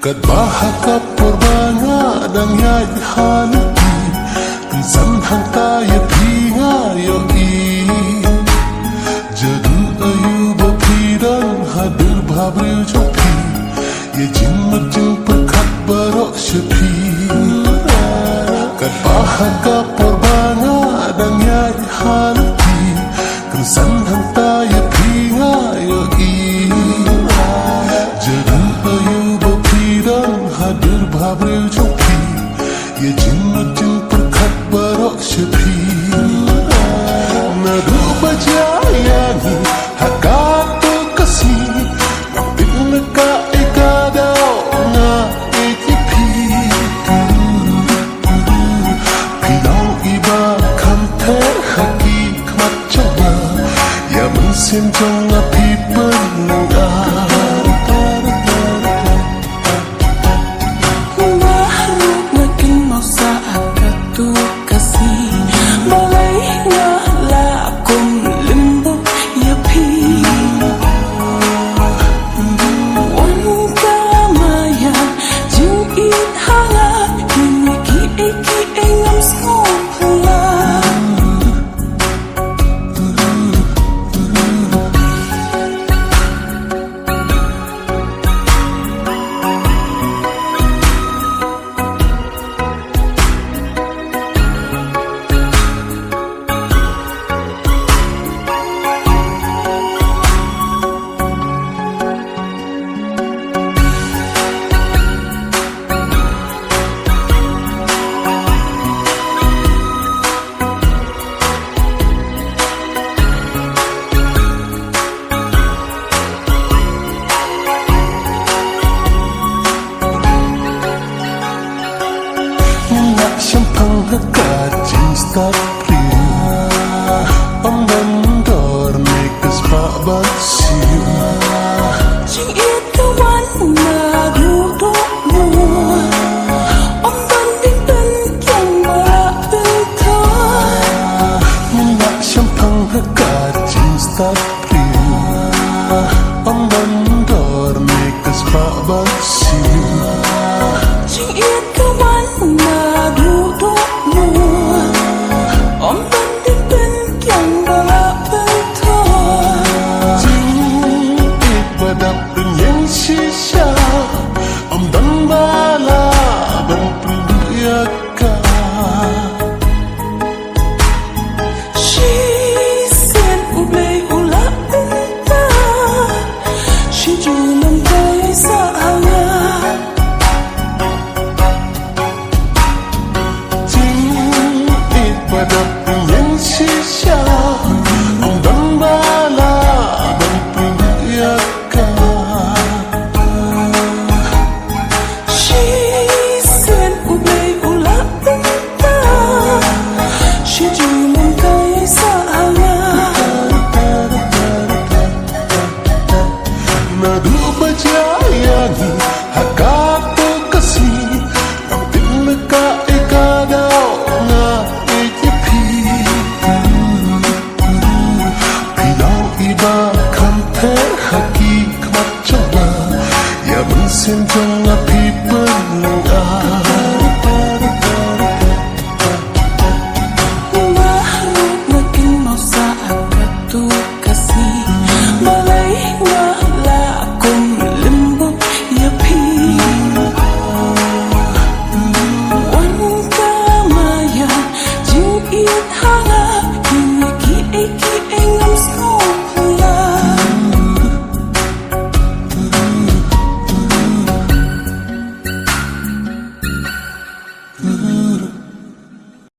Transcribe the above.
Kat bahaka purbanga dan yai halati Pinsan hang kaya pinga yoi Jadu ayu bapiran hadir bhabril jopi Ye jimmat jing perkat barok syapi Kat bahaka purbanga dan yai halati Pinsan hang kaya pinga yoi Jadu ayu hadir bhabril jopi Ye jimmat jing perkat barok syapi Nadu bajayani hakatu kasih Ngapit neka ikadaw nga ikipi Pilang iba kamte haki kmat jawa Ya mensenjong api penengah Kajing start priya Om dandor nekas pak baksiu Jing itu warna duduk mua Om banding penjang marak bentar Minyak syampang kajing start priya Om dandor nekas pak baksiu Jing itu warna duduk Om banding penjang marak bentar Jing ibadat penyeng sisa Om dan bala dan priyaka She said ublay ulak benta She julam kaya sa hangat Ibadat penyeng sisa Om dan bala dan priyaka She said ublay ulak benta She julam kaya sa hangat Nadu bajayani hakatu kasih Ngapit neka ikadaw nga ikipi Pilang iba kamte haki kmat jawa Ya mensenjong